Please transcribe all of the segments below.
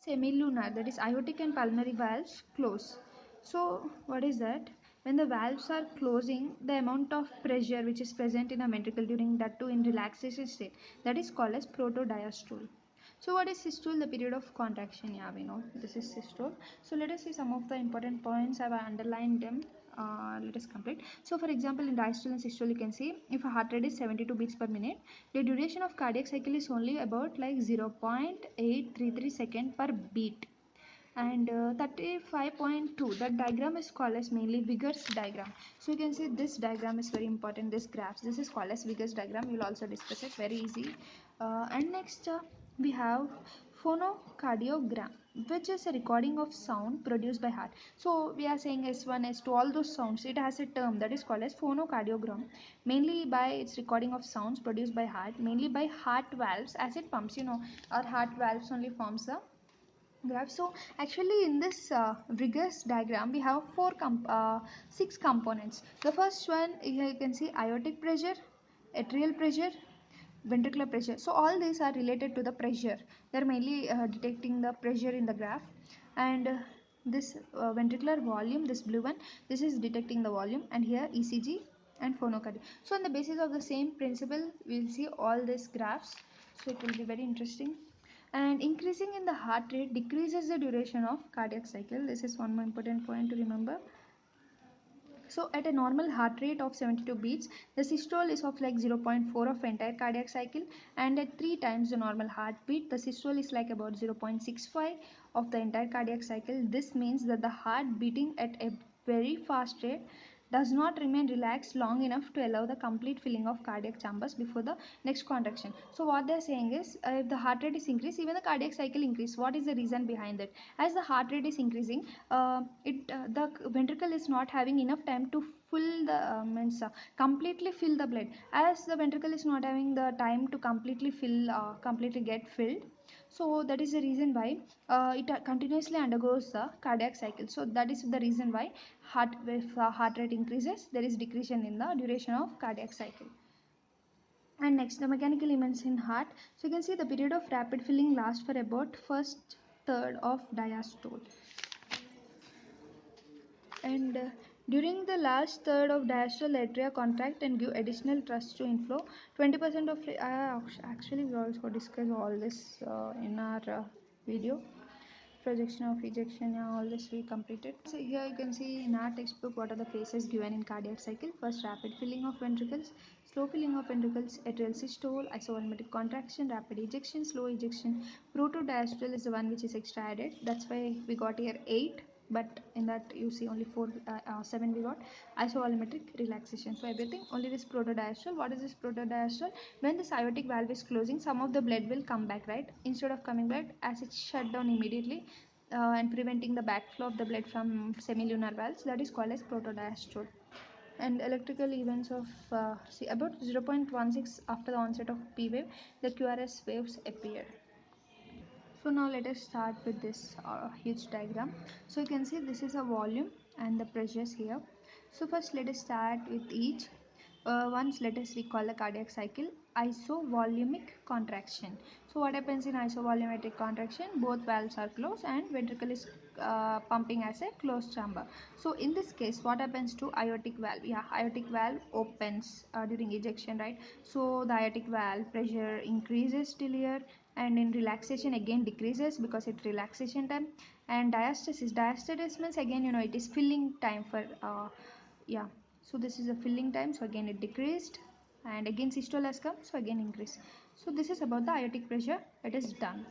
semilunar, that is aortic and pulmonary valves close. So what is that? When the valves are closing, the amount of pressure which is present in a ventricle during that too in relaxation state, that is called as protodiastole. So what is systole? The period of contraction. Yeah, we know this is systole. So let us see some of the important points. I have underlined them. Let us complete. So for example, in diastole and systole, you can see if a heart rate is 72 beats per minute, the duration of cardiac cycle is only about like 0.833 second per beat. And 35.2, that diagram is called as mainly Vigor's diagram. So you can see this diagram is very important, this graphs, this is called as Vigor's diagram. We will also discuss it, very easy. And next we have phonocardiogram, which is a recording of sound produced by heart. So we are saying S1, S2, all those sounds, it has a term that is called as phonocardiogram, mainly by its recording of sounds produced by heart, mainly by heart valves as it pumps. You know, our heart valves only forms the graph. So actually in this Vigor's diagram we have six components. The first one, here you can see aortic pressure, atrial pressure, ventricular pressure. So all these are related to the pressure. They are mainly detecting the pressure in the graph. And this ventricular volume, this blue one, this is detecting the volume, and here ECG and phonocardia. So on the basis of the same principle we will see all these graphs, so it will be very interesting. And increasing in the heart rate decreases the duration of cardiac cycle. This is one more important point to remember. So at a normal heart rate of 72 beats, the systole is of like 0.4 of entire cardiac cycle, and at 3 times the normal heartbeat, the systole is like about 0.65 of the entire cardiac cycle. This means that the heart beating at a very fast rate does not remain relaxed long enough to allow the complete filling of cardiac chambers before the next contraction. So what they are saying is, if the heart rate is increased, even the cardiac cycle increase. What is the reason behind that? As the heart rate is increasing, the ventricle is not having enough time to fill the completely fill the blood. As the ventricle is not having the time to completely get filled, so that is the reason why it continuously undergoes the cardiac cycle. So that is the reason why if heart rate increases, there is decrease in the duration of cardiac cycle. And next, the mechanical events in heart. So you can see the period of rapid filling lasts for about first third of diastole. And during the last third of diastole, atria contract and give additional thrust to inflow. 20% of actually we also discuss all this in our video. Projection of ejection, yeah, all this we completed. So here you can see in our textbook what are the phases given in cardiac cycle. First, rapid filling of ventricles, slow filling of ventricles, atrial systole, isovolumetric contraction, rapid ejection, slow ejection. Protodiastole is the one which is extra added. That's why we got here 8, but in that you see only 7 we got. Isovolumetric relaxation. So everything only this protodiastole. What is this protodiastole? When this aortic valve is closing, some of the blood will come back, right? Instead of coming back, as it's shut down immediately, and preventing the backflow of the blood from semilunar valves, that is called as protodiastole. And electrical events of see about 0.16 after the onset of P wave, the QRS waves appear. So now let us start with this huge diagram. So you can see this is a volume and the pressures here. So first let us start with each. Once let us recall the cardiac cycle. Isovolumic contraction. So what happens in isovolumetric contraction? Both valves are closed and ventricle is pumping as a closed chamber. So in this case, what happens to aortic valve? Yeah, aortic valve opens during ejection, right? So the aortic valve pressure increases till here, and in relaxation again decreases because it's relaxation time. And diastasis means again, you know, it is filling time for yeah, so this is a filling time, so again it decreased, and again systole has come, so again increase. So this is about the aortic pressure. It is done.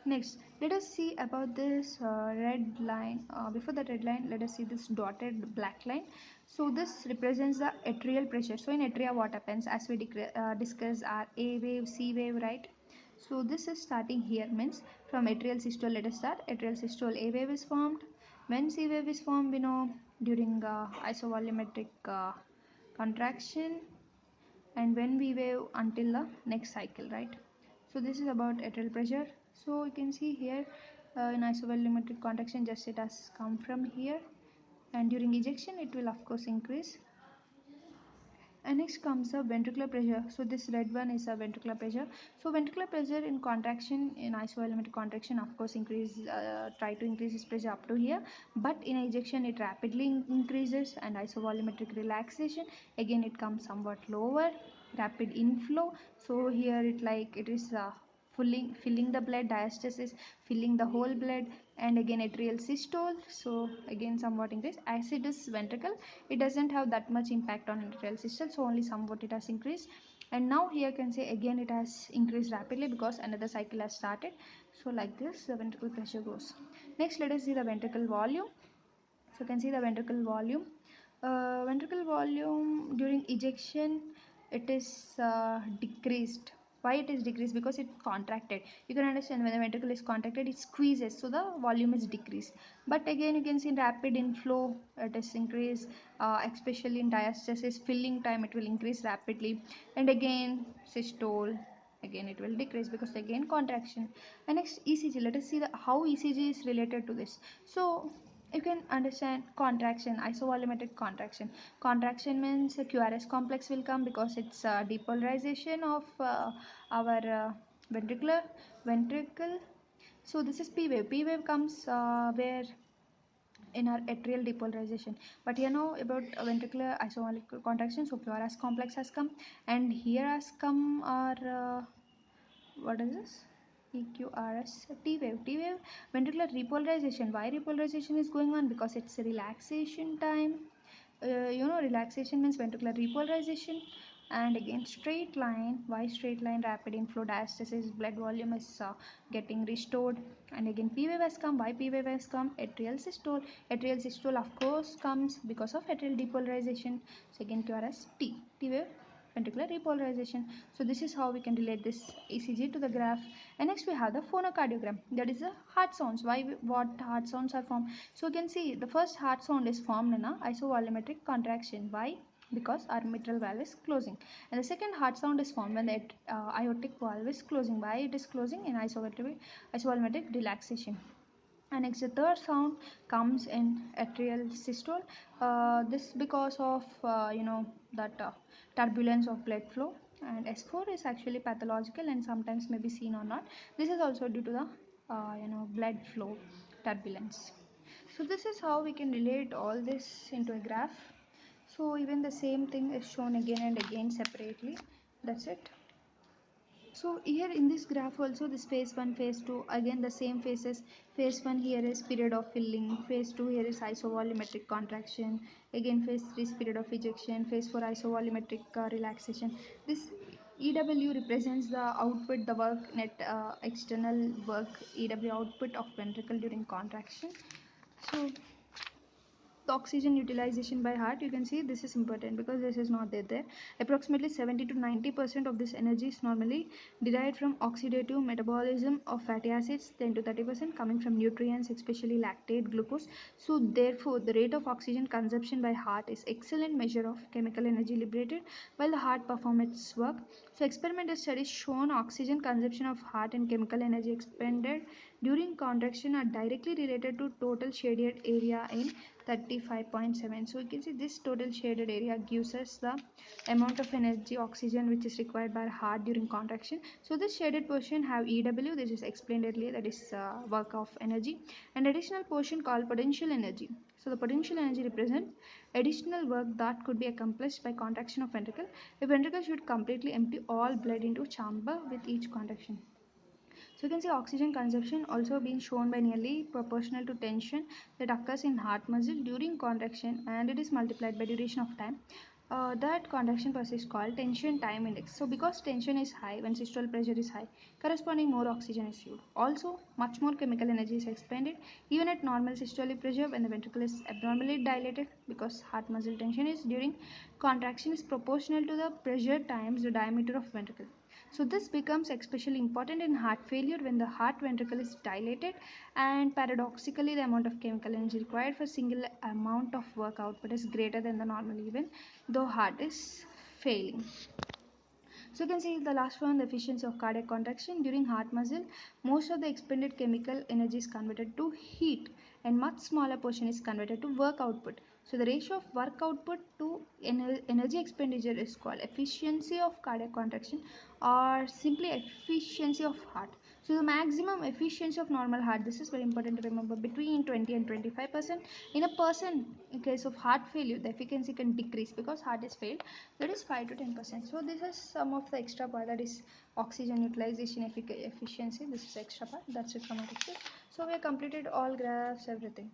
Next, let us see about this red line. Before the red line, let us see this dotted black line. So this represents the atrial pressure. So in atria, what happens? As we discuss our A wave, C wave, right? So this is starting here, means from atrial systole. Let us start. Atrial systole, A wave is formed. When C wave is formed, we know during isovolumetric contraction, and when we wave until the next cycle, right? So this is about atrial pressure. So you can see here in isovolumetric contraction, just it has come from here, and during ejection it will of course increase. And next comes the ventricular pressure. So this red one is a ventricular pressure. So ventricular pressure in contraction, in isovolumetric contraction, of course, try to increase this pressure up to here. But in ejection, it rapidly increases, and isovolumetric relaxation, again, it comes somewhat lower. Rapid inflow. So here it is filling the blood, diastasis, filling the whole blood, and again atrial systole. So again somewhat increased. As it is ventricle, it doesn't have that much impact on atrial systole, so only somewhat it has increased. And now here can say again it has increased rapidly because another cycle has started. So like this the ventricle pressure goes. Next, let us see the ventricle volume. So you can see the ventricle volume. Ventricle volume during ejection, it is decreased. Why it is decreased? Because it contracted. You can understand when the ventricle is contracted, it squeezes, so the volume is decreased. But again, you can see rapid inflow, it is increased, especially in diastasis, filling time, it will increase rapidly. And again, systole, again it will decrease because again contraction. And next, ECG. Let us see how ECG is related to this. So you can understand contraction, isovolumetric contraction. Contraction means a QRS complex will come because it's depolarization of our ventricular ventricle. So this is P wave. P wave comes where in our atrial depolarization. But you know about ventricular isovolumetric contraction. So QRS complex has come, and here has come our what is this? EQRS T wave. T wave ventricular repolarization. Why repolarization is going on? Because it's a relaxation time. Relaxation means ventricular repolarization. And again, straight line. Why straight line? Rapid inflow, diastasis, blood volume is getting restored. And again, P wave has come. Why P wave has come? Atrial systole. Atrial systole, of course, comes because of atrial depolarization. So again, QRS T. T wave, ventricular repolarization. So this is how we can relate this ECG to the graph. And next we have the phonocardiogram. That is the heart sounds. What heart sounds are formed? So you can see the first heart sound is formed in a isovolumetric contraction. Why? Because our mitral valve is closing. And the second heart sound is formed when the aortic valve is closing. Why it is closing? In isovolumetric relaxation. And next, the third sound comes in atrial systole. This because of that turbulence of blood flow. And S4 is actually pathological and sometimes may be seen or not. This is also due to the blood flow turbulence. So this is how we can relate all this into a graph. So even the same thing is shown again and again separately. That's it. So here in this graph also this phase 1, phase 2, again the same phases. Phase 1 here is period of filling, phase 2 here is isovolumetric contraction, again phase 3 is period of ejection, phase 4 isovolumetric relaxation. This EW represents the output, the work net external work, EW output of ventricle during contraction. So the oxygen utilization by heart, you can see this is important because this is not there. Approximately 70 to 90% of this energy is normally derived from oxidative metabolism of fatty acids, 10 to 30% coming from nutrients, especially lactate, glucose. So therefore the rate of oxygen consumption by heart is excellent measure of chemical energy liberated while the heart performs its work. So experimental studies shown oxygen consumption of heart and chemical energy expended during contraction are directly related to total shaded area in 35.7. So you can see this total shaded area gives us the amount of energy oxygen which is required by heart during contraction. So this shaded portion have EW, this is explained earlier, that is work of energy, and additional portion called potential energy. So the potential energy represents additional work that could be accomplished by contraction of ventricle. A ventricle should completely empty all blood into chamber with each contraction. So you can see oxygen consumption also being shown by nearly proportional to tension that occurs in heart muscle during contraction, and it is multiplied by duration of time. That contraction process is called tension time index. So because tension is high, when systolic pressure is high, corresponding more oxygen is used. Also, much more chemical energy is expended even at normal systolic pressure when the ventricle is abnormally dilated, because heart muscle tension is during contraction is proportional to the pressure times the diameter of ventricle. So this becomes especially important in heart failure when the heart ventricle is dilated, and paradoxically the amount of chemical energy required for single amount of work output is greater than the normal even though heart is failing. So you can see the last one, the efficiency of cardiac contraction during heart muscle. Most of the expended chemical energy is converted to heat and much smaller portion is converted to work output. So the ratio of work output to energy expenditure is called efficiency of cardiac contraction, or simply efficiency of heart. So the maximum efficiency of normal heart, this is very important to remember, between 20 and 25%. In a person, in case of heart failure, the efficiency can decrease because heart is failed, that is 5 to 10%. So this is some of the extra part, that is oxygen utilization efficiency. This is extra part, that's it from our lecture. So we have completed all graphs, everything.